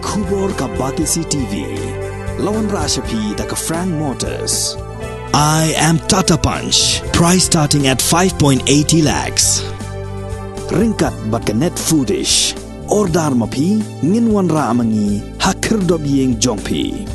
Kubor ka Batisi TV. Lawan Rashapi da ka Frank Motors. I am Tata Punch. Price starting at 5.80 lakhs. Ringkat bat ka Net Foodish. Ordar mapi nginwan ra amangi hakir dob yeng jongpi.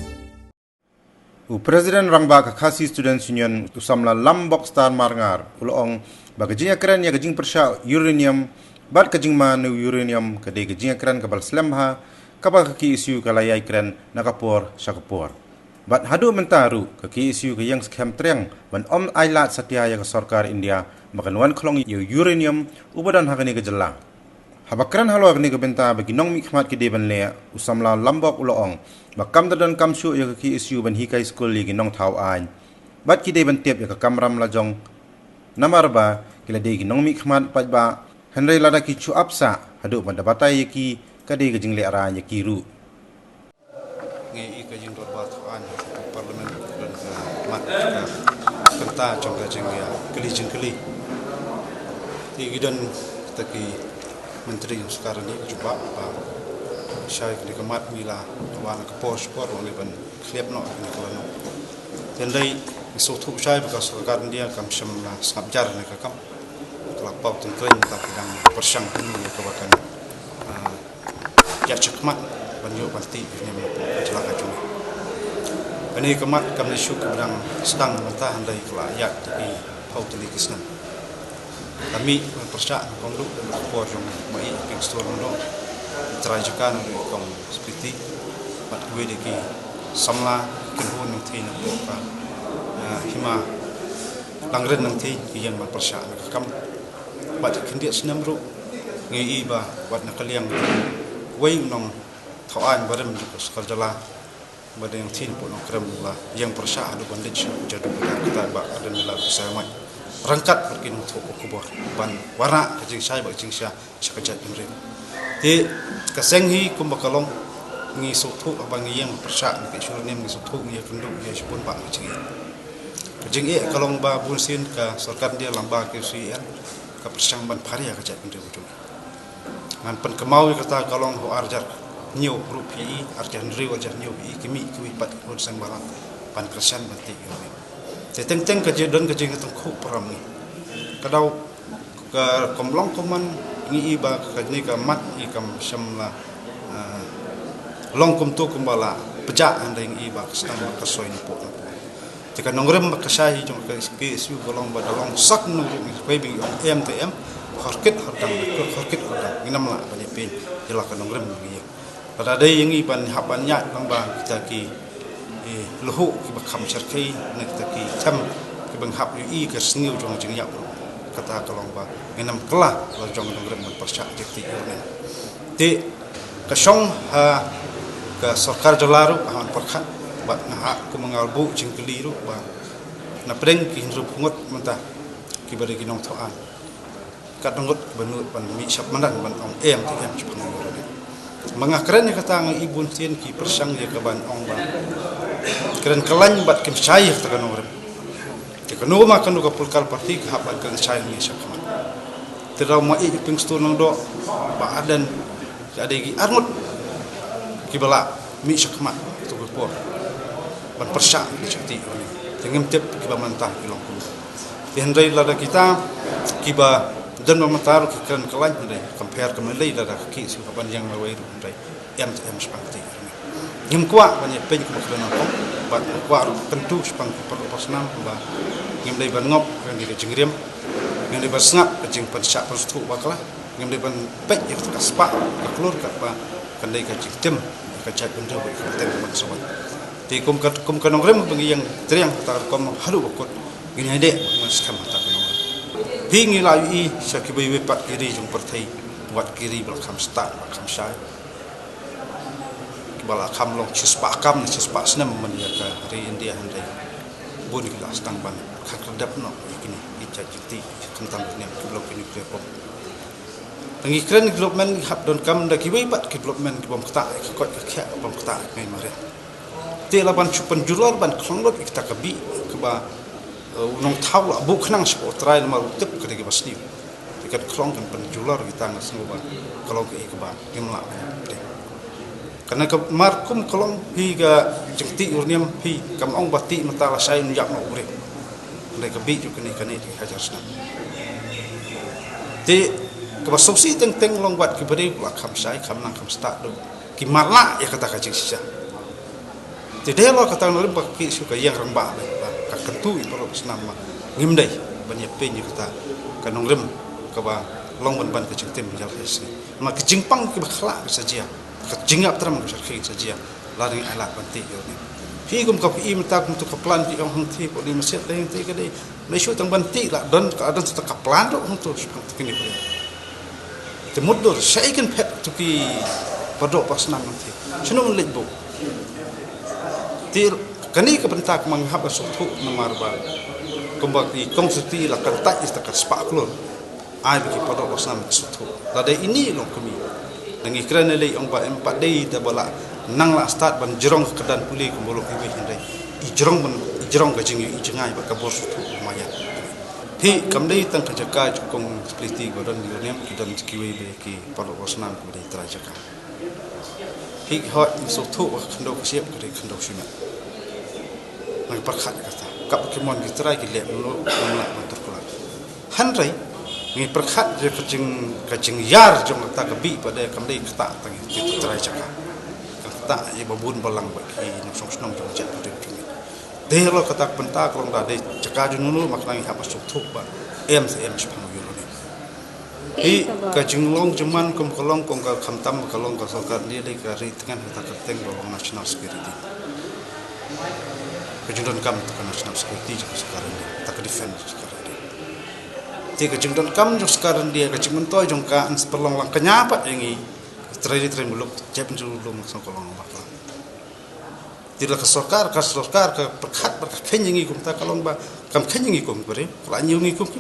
Presiden Rangba Khasi Students Union usamla Lambok Star Marngar ulong bagajinya keren ya gajing persya uranium bat kajing manu uranium kade gajing keren kabal slemha kapal kaki isu kalayai keren nakapor syakapor bat hadu mentaru kaki isu ke yang skem treng ban om ailat satya ya sarkar India makan wan klong uranium ubadan hakani gejela habakran halo agni gebenta bagi nong mikmat ke deban le usamla Lambok ulong bakam dan kamsu ya kaki isu ban hikai school lagi nong tau an bat ki deban tiap ya kamram lajong namarba kila de nong mikmat pajba Henry lada ki chu apsa hadu ban dabatai ki kade gajing le ara ya kiru ngi ka jing dor bat an parlimen dan mat kenta jong gajing ya keli ti gidan taki menteri sekarang ni cuba syai ni kemat mila wana ke pos por ni ban kliap no ni kolano tendai isu tu syai bekas sekarang dia kam semla sabjar ni ka kam kelapau tengkring tak yang persang ni kebakan ya cekmat banyu pasti ni celaka cuma ini kemat kami syukur sedang mentah handai kelayat tapi hau telikisna kami percaya konduk dan kupor yang mai pikstur no terajakan dari kong seperti mat gue deki samla kenhun nanti nak buka hima langren nanti yang percaya kam bat kendia senam ru ngi iba wat nakaliang wei nong tauan barem juga sekarjala pada yang tin pun krem lah yang percaya ada bandit jadi kita ba ada nilai bersama rangkat pergi untuk kubur ban warna kecing saya bak cingsya sekejap imrim di kesenghi kumbakalong ngi sutu abang yang percaya ke syurnim ngi sutu ngi kenduk ngi sepun pak kecing kalong ba bunsin ka sarkar dia lamba ke sian ka persang ban paria kecap imrim ujung ngan pen kemau kata kalong ho arjar nyu rupi arjar riu arjar nyu kimi pat kun sang balang pan kersan banti imrim teng-teng kejadian kejadian tengku peram ni. Kadau ke komlong koman ngi iba kajni ka mat i kam syamla long kum tu kumbala pejak andai ngi iba sedang kasoi ni po. Jika nongrem kasahi jong ka isu golong badalong sak nu ni baby MTM harket hardang inam la banyak pin jelah ka nongrem ngi. Pada dai ngi ban habannya nang ba kita ki luhu ki bakam cerkai nak taki cam ki benghap ui ke sniu jong jing yap kata kalong ba ngenam kelah lo jong ngrem man persyak jekti ni ti kasong ha ke sarkar jalaru han perkhat bat na ku mengalbu jing keliru ba na preng ki hinru pungut mentah ki bari ki nong thoan kat ngot benut ban mi syap mandan ban ong em ti em chupang mengakren ni kata ngi ibun tin ki persang ye ke ban ong ba keren kelan bat kim syai tekan orang tekanu makan duga pulkal parti haban kan syai ni syakman terau mai pingstur nang do ba adan ada gi arnut kibala mi syakman tu berpor ban persya ni sakti tengem tep kiba mantah kilong ku hendai lada kita kiba dan memantar keren kelan hendai compare kemelai lada ki sukaban yang lawai hendai em seperti ngim kuat banyak pen ku kena ko bat kuat tentu sepang perlu pasnam ba ngim dai ban ngop kan di jingriam ngim dai ban snap jing pan syak perstu baklah ngim dai ban pek ya ka spa ka klur ka ba kan dai ka jingtem ka chat benda ba ka ten ban sobat ti kum ka nongrem bagi yang teriang ta kom halu bakut gini ade mas kam ta ka nongrem hingi la yi sakibai we pat kiri jung pertai buat kiri belakam start belakam syai bala kam long chispa kam chispa senam menia ka hari India handai bun kelas tang ban khadap no ikini ica jiti kentang ni blok ini pom tangi kren development hab don kam da kibai pat development bom kata kot ka bom kata mai mare te laban chupan juror ban khonglot kita kabi ke ba nong thau la bu khnang spo trai ma tip ke ke basni tiket khlong kan pen juror kita ngasngo ba kalau ke ba kimla karena ke markum kolong higa jengti urniam hi kam ong bati mata la sai nyak no ure le ke bi ju kini kani di hajar senam ti ke basopsi teng long wat ki beri la kam sai kam nang kam sta do ki marla ya kata ka jing sisa ti de lo kata no ba ki suka yang rang ba ka kentu i pro senam ma ngim dai banyak pe ni kata kanong rem ka ba long ban ke jengtim jal es ma ke jingpang ki bakhla saja kejingap teram syarhi saja lari ala panti yo ni hi gum ka pi mata kum tu kaplan ti ong ti ko di masjid lain ti ka dei le shu tang banti la don ka adan ta kaplan ro hong tu kini ko te mudur shaiken pet tu ki padok pas nam nanti chunu le bu ti kani ka pentak manghap su thu namar ba kumbak di kongsuti la kan ta is ta ka spa klon ai bi padok pas nam su thu la dei ini long kami nangi kerana lei ong ba empat dei ta bala nang la start ban jerong kedan puli kumbolok iwi hindai i jerong ka jingi i jengai ba ka bor su maya thi kam dei tang ka jaka kong spliti godon di nem ki dan kiwi be ki palo wasnam ku dei tra jaka hi hot su thu khndo ka siap ka dei khndo shina nang pakhat ka ta kap ki mon ki tra ki le no la mantar kula han rai ngi perkhat je kajing yar jong ta ka bi pada kam dei kata tang ti trai chaka kata ye babun balang ba ki no song snom jong chat de kimi de lo kata penta krong da de chaka jununu maknang ha pasuk thuk ba em spang yu ni hi kajing long jaman kum kolong kong ka khamtam kolong ka sarkar ni le ka ri tengan ta ka teng lo national security kajing kam ta national security sekarang ni ta ka defense sekarang tiga jengdon kam jong sekarang dia kecik mentoy jong ka ans perlong lang kenyapat yangi trade muluk jep julum sang kolong bakla tidak ke sokar ke perkhat kenyengi kum ta kalong ba kam kenyengi kum bere la nyungi kum ki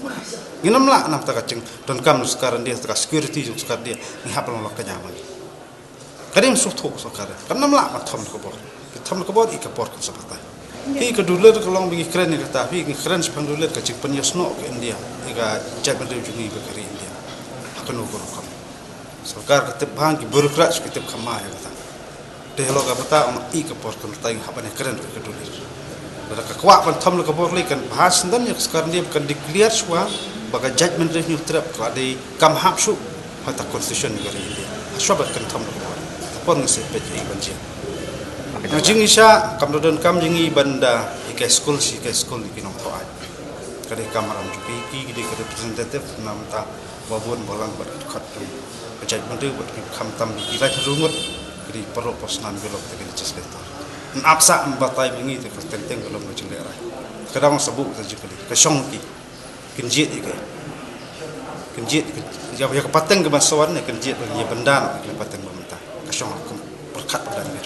nginam la nam ta kacing don kam sekarang dia ta security jong sekarang dia ni hapal lang kenyaman kadem sutu sokar kam nam la thom ko bor i ka bor ko sapata hi ka duler kalong bingi keren ni kata hi keren sepang duler ka cik penyasno ke India ika jap mendu jungi bekari India akan ukur kam sarkar ketep bang ki birokrat ketep kama ya kata de lo ka bata on i ka por kan tai habane keren ka duler da ka kwa pan thom ka bor le kan bahas dan ya sekarang dia kan declare swa baga judgment review trap ka de kam hapsu hata constitution negara India aswabat kan thom ka bor pon se pe ji banji Jing isya kam dodon kam jingi banda ika school di kinong toai. Kade kamaram juki ki gede representative namta babon bolang ber khat tu. Kajai bantu ber kam tam bi ila rungut kedi perlo posnan belok te kedi cesletor. Napsa ambatai mengi te tenteng belum ngejele rai. Kadang sebut saja kali. Kesongki. Kenjit ika. Kenjit ya kepateng ke masawan ne kenjit ya bendan ke pateng bamta. Kesong berkat pada ni.